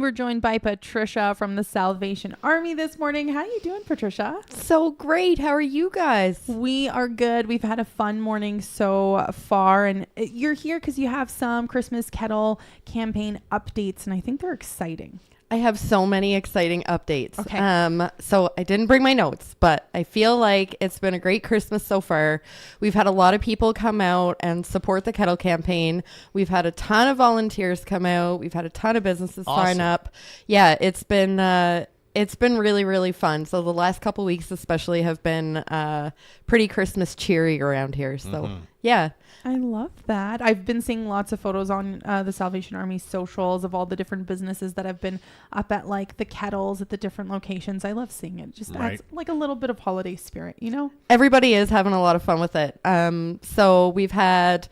We're joined by Patricia from the Salvation Army this morning. How are you doing, Patricia? So great. How are you guys? We are good. We've had a fun morning so far, and you're here because you have some Christmas Kettle campaign updates, and I think they're exciting. I have so many exciting updates. Okay. So I didn't bring my notes, but I feel like it's been a great Christmas so far. We've had a lot of people come out and support the Kettle campaign. We've had a ton of volunteers come out. We've had a ton of businesses sign up. Yeah, it's been really, really fun. So the last couple weeks especially have been pretty Christmas cheery around here. So yeah. I love that. I've been seeing lots of photos on the Salvation Army socials of all the different businesses that have been up at like the kettles at the different locations. I love seeing it. Just adds like a little bit of holiday spirit, you know? Everybody is having a lot of fun with it. So we've had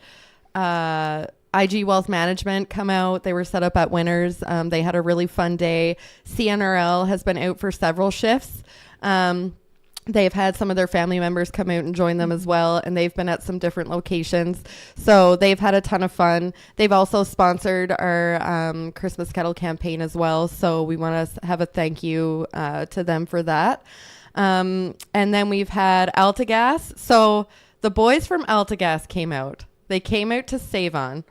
IG Wealth Management come out. They were set up at Winners. They had a really fun day. CNRL has been out for several shifts. They've had some of their family members come out and join them as well, and they've been at some different locations. So they've had a ton of fun. They've also sponsored our Christmas Kettle campaign as well. So we want to have a thank you to them for that. And then we've had AltaGas. So the boys from AltaGas came out. They came out to Save On.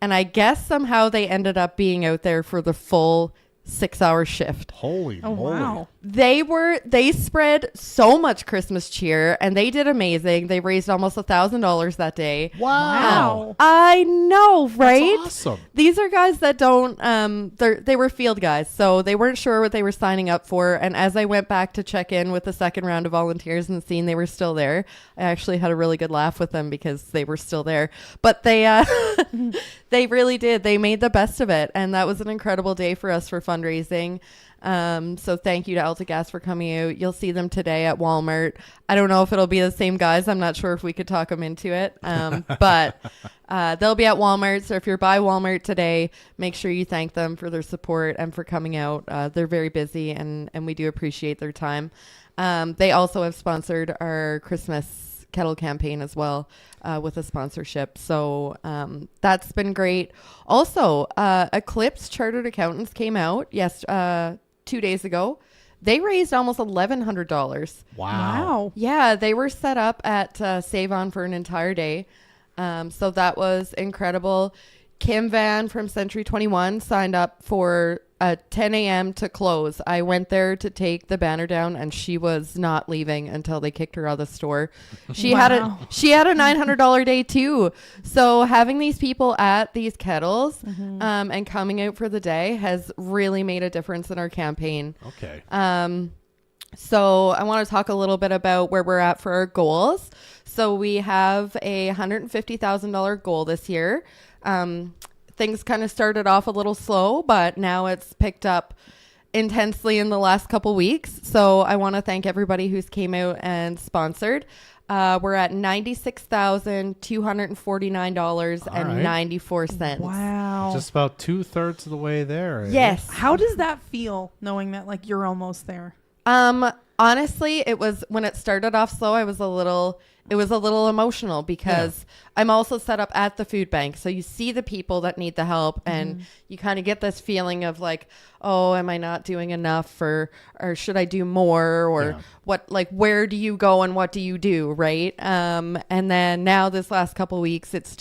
And I guess somehow they ended up being out there for the full 6-hour shift. Holy moly. Wow. They spread so much Christmas cheer, and they did amazing. They raised almost $1,000 that day. Wow. I know, right? That's awesome. These are guys that don't they were field guys, so they weren't sure what they were signing up for. And as I went back to check in with the second round of volunteers and seeing they were still there, I actually had a really good laugh with them because they were still there. But they they really did. They made the best of it, and that was an incredible day for us for fundraising. So thank you to AltaGas for coming out. You'll see them today at Walmart. I don't know if it'll be the same guys. I'm not sure if we could talk them into it. But they'll be at Walmart. So if you're by Walmart today, make sure you thank them for their support and for coming out. They're very busy, and we do appreciate their time. They also have sponsored our Christmas Kettle campaign as well with a sponsorship. So that's been great. Also, Eclipse Chartered Accountants came out 2 days ago. They raised almost $1,100. Wow. Yeah, they were set up at Save On for an entire day. So that was incredible. Kim Van from Century 21 signed up for 10 a.m. to close. I went there to take the banner down, and she was not leaving until they kicked her out of the store. She had a $900 day too. So having these people at these kettles and coming out for the day has really made a difference in our campaign. Okay. So I want to talk a little bit about where we're at for our goals. So we have a $150,000 goal this year. Things kind of started off a little slow, but now it's picked up intensely in the last couple weeks. So I want to thank everybody who's came out and sponsored. We're at $96,249.94. Wow. Just about 2/3 of the way there. Yes. How does that feel knowing that like you're almost there? Honestly, it was when it started off slow, it was a little emotional because I'm also set up at the food bank. So you see the people that need the help and you kind of get this feeling of like, oh, am I not doing enough or should I do more or what, like, where do you go and what do you do? Right. And then now this last couple weeks, it's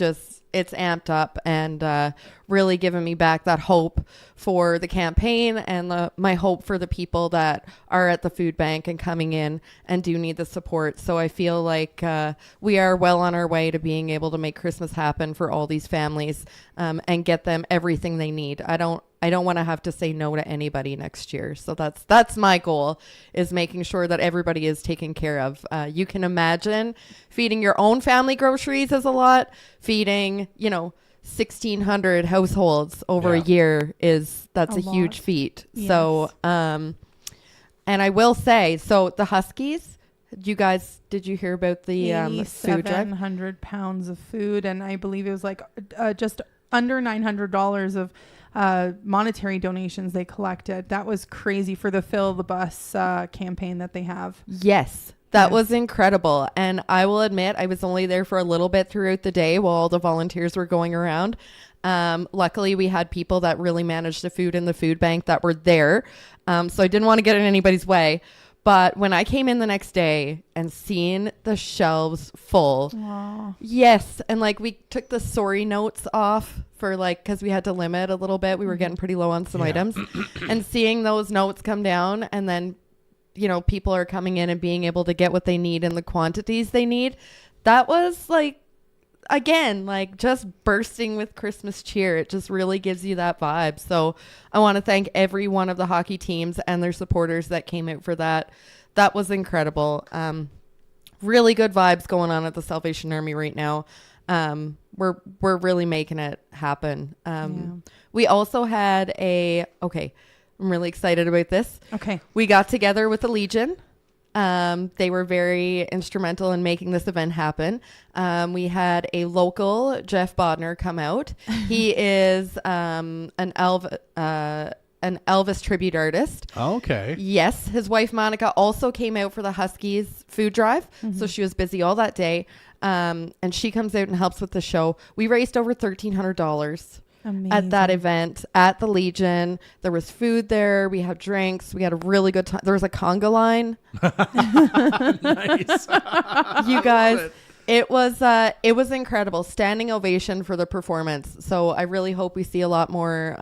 amped up and really given me back that hope for the campaign and my hope for the people that are at the food bank and coming in and do need the support. So I feel like we are well on our way to being able to make Christmas happen for all these families and get them everything they need. I don't want to have to say no to anybody next year. So that's my goal, is making sure that everybody is taken care of. You can imagine feeding your own family groceries is a lot. Feeding, 1,600 households over a year that's a huge feat. Yes. So, and I will say, so the Huskies, did you hear about the food drive? 700 pounds of food, and I believe it was like just under $900 of monetary donations they collected. That was crazy for the Fill the Bus campaign that they have. Yes. That was incredible. And I will admit, I was only there for a little bit throughout the day while all the volunteers were going around. Luckily, we had people that really managed the food in the food bank that were there. So I didn't want to get in anybody's way. But when I came in the next day and seeing the shelves full, Aww. yes. And like we took the sorry notes off for like, because we had to limit a little bit. We were getting pretty low on some items. And seeing those notes come down and then, you know, people are coming in and being able to get what they need in the quantities they need. That was like, again, like just bursting with Christmas cheer. It just really gives you that vibe. So I want to thank every one of the hockey teams and their supporters that came out for that. That was incredible. Really good vibes going on at the Salvation Army right now. We're really making it happen. We also had I'm really excited about this. Okay. We got together with the Legion. They were very instrumental in making this event happen. We had a local, Jeff Bodner, come out. He is an Elvis tribute artist. Okay. Yes. His wife, Monica, also came out for the Huskies food drive. So she was busy all that day. And she comes out and helps with the show. We raised over $1,300. Amazing. At that event at the Legion. There was food there. We had drinks. We had a really good time. There was a conga line. Nice. You guys, it was incredible. Standing ovation for the performance. So I really hope we see a lot more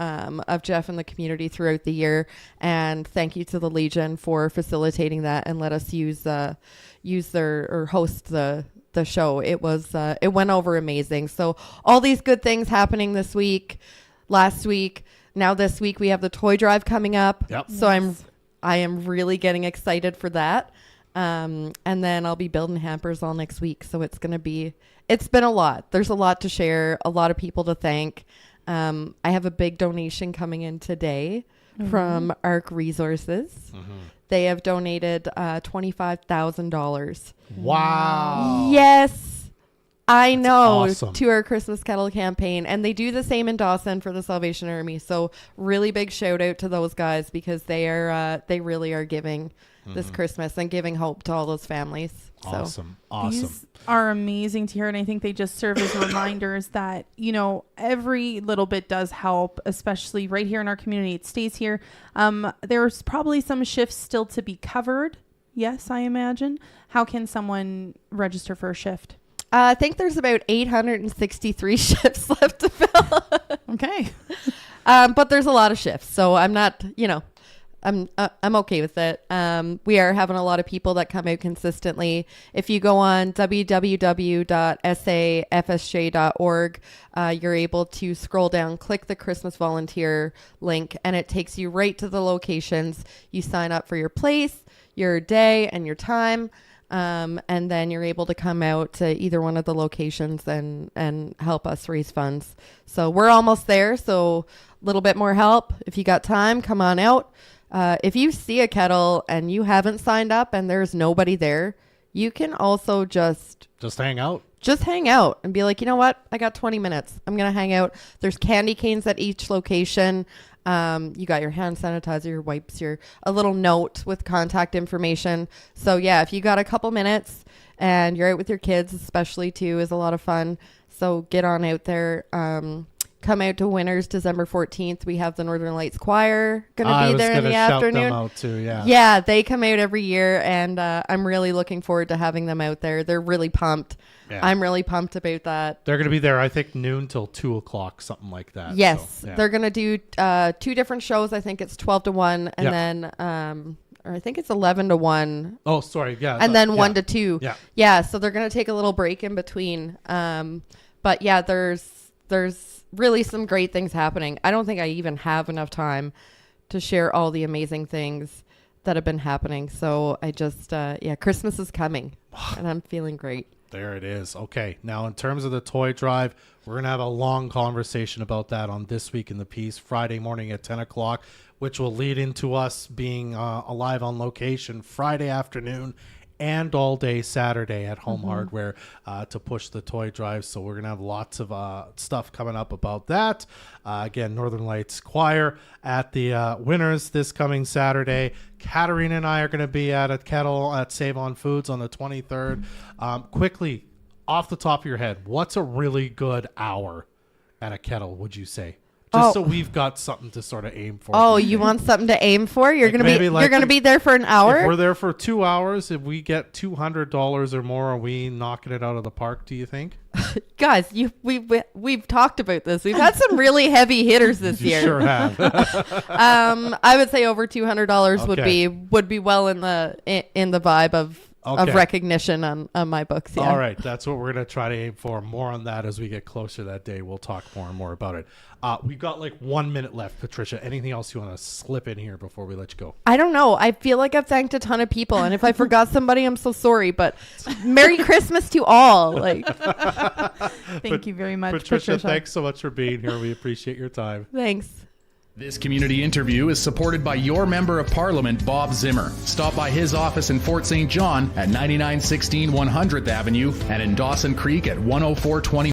of Jeff in the community throughout the year. And thank you to the Legion for facilitating that and let us host the show. It went over amazing. So all these good things happening this week, last week, now this week we have the toy drive coming up. Yep. So I am really getting excited for that. And then I'll be building hampers all next week. So it's been a lot. There's a lot to share, a lot of people to thank. I have a big donation coming in today from ARC Resources. They have donated $25,000. Wow. Yes, I know. Awesome. To our Christmas Kettle campaign. And they do the same in Dawson for the Salvation Army. So really big shout out to those guys because they really are giving this Christmas and giving hope to all those families. Awesome. These are amazing to hear. And I think they just serve as reminders that, you know, every little bit does help, especially right here in our community. It stays here. There's probably some shifts still to be covered. Yes, I imagine. How can someone register for a shift? I think there's about 863 shifts left to fill. Okay. But there's a lot of shifts. So I'm not, I'm okay with it. We are having a lot of people that come out consistently. If you go on www.safsj.org, you're able to scroll down, click the Christmas volunteer link, and it takes you right to the locations. You sign up for your place, your day, and your time. And then you're able to come out to either one of the locations and help us raise funds. So we're almost there. So a little bit more help. If you got time, come on out. If you see a kettle and you haven't signed up and there's nobody there, you can also just hang out. Just hang out and be like, you know what? I got 20 minutes. I'm going to hang out. There's candy canes at each location. You got your hand sanitizer, your wipes, a little note with contact information. So yeah, if you got a couple minutes and you're out with your kids, especially too, is a lot of fun. So get on out there. Come out to Winners December 14th. We have the Northern Lights Choir going to be there in the afternoon. Them out too, yeah. Yeah, they come out every year, and I'm really looking forward to having them out there. They're really pumped. Yeah. I'm really pumped about that. They're going to be there, I think, noon till 2 o'clock, something like that. Yes, so, yeah. They're going to do 2 different shows. I think it's 12 to 1, and then or I think it's 11 to 1. Oh, sorry, yeah. And then 1 to 2. Yeah. Yeah, so they're going to take a little break in between. But yeah, there's really some great things happening. I don't think I even have enough time to share all the amazing things that have been happening. So I just, Christmas is coming and I'm feeling great. There it is. Okay. Now, in terms of the toy drive, we're going to have a long conversation about that on This Week in the Piece, Friday morning at 10 o'clock, which will lead into us being alive on location Friday afternoon and all day Saturday at Home Hardware to push the toy drive. So we're going to have lots of stuff coming up about that. Again, Northern Lights Choir at the Winners this coming Saturday. Katarina and I are going to be at a Kettle at Save On Foods on the 23rd. Quickly, off the top of your head, what's a really good hour at a Kettle, would you say? Just so we've got something to sort of aim for. Oh, you want something to aim for? You're gonna be you're gonna be there for an hour. If we're there for 2 hours, if we get $200 or more, are we knocking it out of the park? Do you think? Guys, we've talked about this. We've had some really heavy hitters this year. Sure have. I would say over $200 would be well in the vibe of recognition on my books. Yeah. All right, that's what we're gonna try to aim for. More on that as we get closer that day. We'll talk more and more about it. We've got like 1 minute left, Patricia. Anything else you want to slip in here before we let you go? I don't know. I feel like I've thanked a ton of people, and if I forgot somebody, I'm so sorry. But Merry Christmas to all. Like, thank you very much, Patricia. Thanks so much for being here. We appreciate your time. Thanks. This community interview is supported by your Member of Parliament, Bob Zimmer. Stop by his office in Fort St. John at 9916 100th Avenue and in Dawson Creek at 10420.